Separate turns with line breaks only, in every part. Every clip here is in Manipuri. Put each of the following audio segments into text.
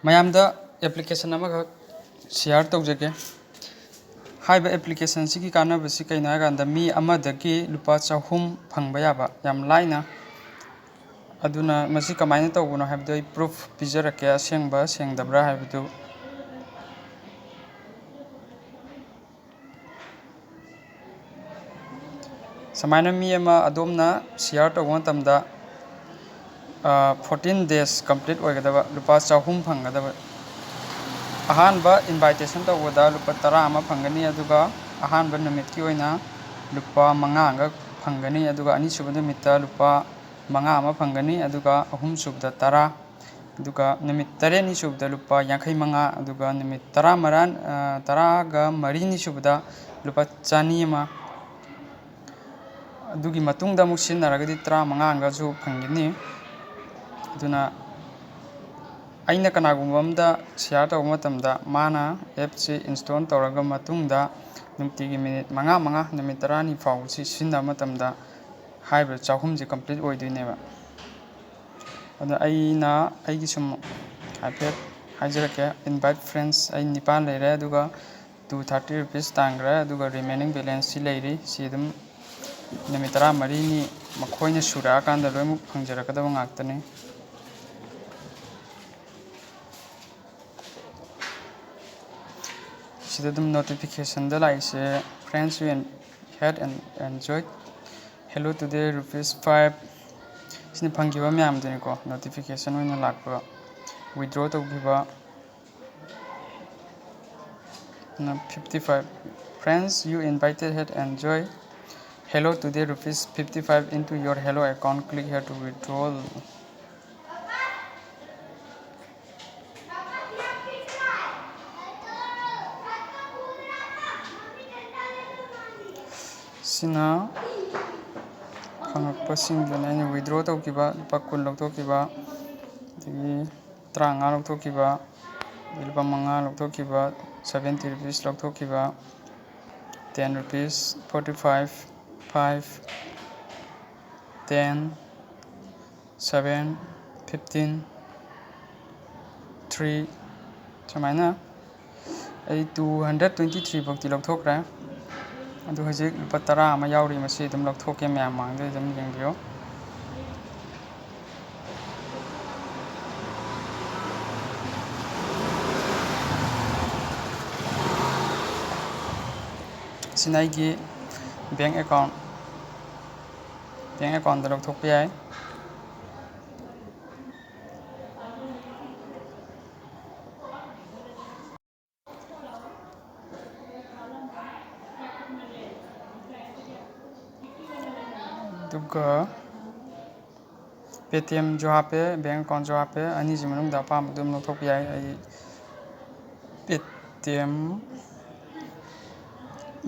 ꯃꯌꯥꯝꯗ ꯑꯦꯄ꯭ꯂꯤꯀꯦꯁꯟ ꯑꯃꯈꯛ ꯁꯤꯌꯥꯔ ꯇꯧꯖꯒꯦ ꯍꯥꯏꯕ ꯑꯦꯄ꯭ꯂꯤꯀꯦꯁꯟ ꯁꯤꯒꯤ ꯀꯥꯟꯅꯕꯁꯤ ꯀꯩꯅꯣ ꯍꯥꯏꯀꯥꯟꯗ ꯃꯤ ꯑꯃꯗꯒꯤ ꯂꯨꯄꯥ 200 ꯐꯪꯕ ꯌꯥꯕ ꯌꯥꯝ ꯂꯥꯏꯅ ꯑꯗꯨꯅ ꯃꯁꯤ ꯀꯃꯥꯏꯅ ꯇꯧꯕꯅꯣ ꯍꯥꯏꯕꯗꯨ ꯑꯩ ꯄ꯭ꯔꯨꯐ ꯄꯤꯖꯔꯛꯀꯦ ꯑꯁꯦꯡꯕ ꯁꯦꯡꯗꯕ꯭ꯔꯥ ꯍꯥꯏꯕꯗꯨ ꯁꯨꯃꯥꯏꯅ ꯃꯤ ꯑꯃ ꯑꯗꯣꯝꯅ ꯁꯤꯌꯥꯔ ꯇꯧꯕ ꯃꯇꯝꯗ 14 days ꯀꯝꯄ꯭ꯂꯤꯠ ꯑꯣꯏꯒꯗꯕ ꯂꯨꯄꯥ 200 ꯐꯪꯒꯗꯕ ꯑꯍꯥꯟꯕ ꯏꯟꯚꯥꯏꯇꯦꯁꯟ ꯇꯧꯕꯗ ꯂꯨꯄꯥ 10 ꯑꯃ ꯐꯪꯒꯅꯤ ꯑꯗꯨꯒ ꯑꯍꯥꯟꯕ ꯅꯨꯃꯤꯠꯀꯤ ꯑꯣꯏꯅ ꯂꯨꯄꯥ 5 ꯐꯪꯒꯅꯤ ꯑꯗꯨꯒ ꯑꯅꯤꯁꯨꯕ ꯅꯨꯃꯤꯠꯇ ꯂꯨꯄꯥ 5 ꯑꯃ ꯐꯪꯒꯅꯤ ꯑꯗꯨꯒ ꯑꯍꯨꯝꯁꯨꯕꯗ 10 ꯑꯗꯨꯒ ꯅꯨꯃꯤꯠ 8ꯅꯤ ꯁꯨꯕꯗ ꯂꯨꯄꯥ 55 ꯑꯗꯨꯒ ꯅꯨꯃꯤꯠ 14ꯅꯤ ꯁꯨꯕꯗ ꯂꯨꯄꯥ 100 ꯑꯃ ꯑꯗꯨꯒꯤ ꯃꯇꯨꯡꯗ ꯑꯃꯨꯛ ꯁꯤꯖꯤꯟꯅꯔꯒꯗꯤ 15ꯒꯁꯨ ꯐꯪꯒꯅꯤ ꯑꯗꯨꯅ ꯑꯩꯅ ꯀꯅꯥꯒꯨꯝꯕ ꯑꯃꯗ ꯁꯤꯌꯥꯔ ꯇꯧꯕ ꯃꯇꯝꯗ ꯃꯥꯅ ꯑꯦꯞꯁꯤ ꯏꯟꯁꯇꯣꯜ ꯇꯧꯔꯒ ꯃꯇꯨꯡꯗ ꯅꯨꯡꯇꯤꯒꯤ ꯃꯤꯅꯤꯠ 5 ꯅꯨꯃꯤꯠ 10ꯅꯤ ꯐꯥꯎꯕꯁꯤ ꯁꯤꯖꯤꯟꯅꯕ ꯃꯇꯝꯗ ꯍꯥꯏꯔꯤꯕ 200ꯁꯤ ꯀꯝꯄ꯭ꯂꯤꯠ ꯑꯣꯏꯗꯣꯏꯅꯦꯕ ꯑꯗꯨ ꯑꯩꯅ ꯑꯩꯒꯤ ꯁꯨꯝ ꯍꯥꯏꯐꯦꯠ ꯍꯥꯏꯖꯔꯛꯀꯦ ꯏꯟꯚꯥꯏꯠ ꯐ꯭ꯔꯦꯟꯁ ꯑꯩ 9 ꯂꯩꯔꯦ ꯑꯗꯨꯒ 230 ꯔꯨꯄꯤꯁ ꯇꯥꯟꯈ꯭ꯔꯦ ꯑꯗꯨꯒ ꯔꯤꯃꯦꯅꯤꯡ ꯕꯦꯂꯦꯟꯁꯁꯤ ꯂꯩꯔꯤ ꯁꯤ ꯑꯗꯨꯝ ꯅꯨꯃꯤꯠ 14ꯅꯤ ꯃꯈꯣꯏꯅ ꯁꯨꯔꯛꯑꯀꯥꯟꯗ ꯂꯣꯏꯅꯃꯛ ꯐꯪꯖꯔꯛꯀꯗꯕ ꯉꯥꯛꯇꯅꯤ ꯁꯤꯗ ꯑꯗꯨꯝ ꯅꯣꯇꯤꯐꯤꯀꯦꯁꯟꯗ ꯂꯥꯛꯏꯁꯦ ꯐ꯭ꯔꯦꯟꯁ ꯌꯨ ꯍꯦꯠ ꯑꯦꯟꯖꯣꯏ ꯍꯦꯜꯂꯣ ꯇꯨꯗꯦ ꯔꯨꯄꯤꯁ 5 ꯁꯤꯅ ꯐꯪꯈꯤꯕ ꯃꯌꯥꯝꯗꯨꯅꯤꯀꯣ ꯅꯣꯇꯤꯐꯤꯀꯦꯁꯟ ꯑꯣꯏꯅ ꯂꯥꯛꯄ ꯋꯤꯗ꯭ꯔꯣ ꯇꯧꯈꯤꯕ 55 friends you invited had enjoy hello today rupees 55 into your hello account click here to withdraw sina ꯐꯪꯉꯛꯄꯁꯤꯡꯗꯨꯅ ꯑꯩꯅ ꯋꯤꯗ꯭ꯔꯣ ꯇꯧꯈꯤꯕ ꯂꯨꯄꯥ 10 ꯂꯧꯊꯣꯛꯈꯤꯕ ꯑꯗꯒꯤ 35 ꯂꯧꯊꯣꯛꯈꯤꯕ ꯂꯨꯄꯥ 5 ꯂꯧꯊꯣꯛꯈꯤꯕ 70 rupees ꯂꯧꯊꯣꯛꯈꯤꯕ 10 rupees 45 5 10 7 15 3 ꯁꯨꯃꯥꯏꯅ ꯑꯩ 223 ꯐꯥꯎꯇꯤ ꯂꯧꯊꯣꯛꯈ꯭ꯔꯦ ꯑꯗꯨ ꯍꯧꯖꯤꯛ ꯂꯨꯄꯥ 10 ꯑꯃ ꯌꯥꯎꯔꯤ ꯃꯁꯤ ꯑꯗꯨꯝ ꯂꯧꯊꯣꯛꯀꯦ ꯃꯌꯥꯝ ꯃꯥꯡꯗ ꯑꯗꯨꯝ ꯌꯦꯡꯕꯤꯌꯣ ꯁꯤꯅ ꯑꯩꯒꯤ ꯕꯦꯡ ꯑꯦꯀꯥꯎꯟꯗ ꯂꯧꯊꯣꯛꯄ ꯌꯥꯏ ꯑꯗꯨꯒ ꯄꯦꯇꯤꯑꯦꯝꯁꯨ ꯍꯥꯞꯄꯦ ꯕꯦꯡ ꯑꯦꯀꯥꯎꯟꯁꯨ ꯍꯥꯞꯄꯦ ꯑꯅꯤꯁꯤ ꯃꯅꯨꯡꯗ ꯑꯄꯥꯝꯕ ꯑꯗꯨꯝ ꯂꯧꯊꯣꯛꯄ ꯌꯥꯏ ꯑꯩ ꯄꯦꯇꯤꯑꯦꯝ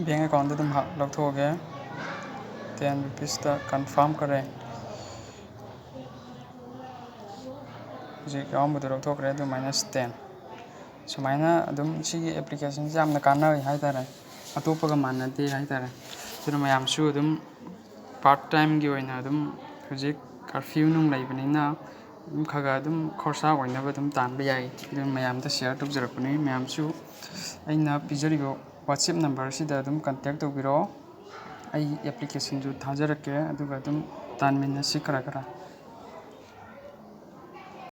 ꯕꯦꯡ ꯑꯦꯀꯥꯎꯟꯗ ꯑꯗꯨꯝ ꯂꯧꯊꯣꯛꯑꯒꯦ 10 rupeesꯇ ꯀꯟꯐꯥꯔꯝ ꯀꯔꯦ ꯍꯧꯖꯤꯛ ꯌꯥꯎꯔꯝꯕꯗꯣ ꯂꯧꯊꯣꯛꯈ꯭ꯔꯦ ꯑꯗꯨ -10 ꯁꯨꯃꯥꯏꯅ ꯑꯗꯨꯝ ꯁꯤꯒꯤ ꯑꯦꯄ꯭ꯂꯤꯀꯦꯁꯟꯁꯦ ꯌꯥꯝꯅ ꯀꯥꯟꯅꯩ ꯍꯥꯏꯇꯥꯔꯦ ꯑꯇꯣꯞꯄꯒ ꯃꯥꯟꯅꯗꯦ ꯍꯥꯏꯇꯥꯔꯦ ꯑꯗꯨꯅ ꯃꯌꯥꯝꯁꯨ ꯑꯗꯨꯝ ꯄꯥꯔꯠ ꯇꯥꯏꯝꯒꯤ ꯑꯣꯏꯅ ꯑꯗꯨꯝ ꯍꯧꯖꯤꯛ ꯀꯔꯐ꯭ꯌꯨ ꯅꯨꯡ ꯂꯩꯕꯅꯤꯅ ꯑꯗꯨꯝ ꯈꯔ ꯑꯗꯨꯝ ꯈꯣꯔꯁꯥ ꯑꯣꯏꯅꯕ ꯑꯗꯨꯝ ꯇꯥꯟꯕ ꯌꯥꯏ ꯑꯗꯨꯝ ꯃꯌꯥꯝꯗ ꯁꯤꯌꯥꯔ ꯇꯧꯖꯔꯛꯄꯅꯤ ꯃꯌꯥꯝꯁꯨ ꯑꯩꯅ ꯄꯤꯖꯔꯤꯕ ꯋꯥꯆꯦꯞ ꯅꯝꯕꯔꯁꯤꯗ ꯑꯗꯨꯝ ꯀꯟꯇꯦꯛ ꯇꯧꯕꯤꯔꯛꯑꯣ ꯑꯩ ꯑꯦꯄ꯭ꯂꯤꯀꯦꯁꯟꯁꯨ ꯊꯥꯖꯔꯛꯀꯦ ꯑꯗꯨꯒ ꯑꯗꯨꯝ ꯇꯥꯟꯃꯤꯟꯅꯁꯤ ꯈꯔ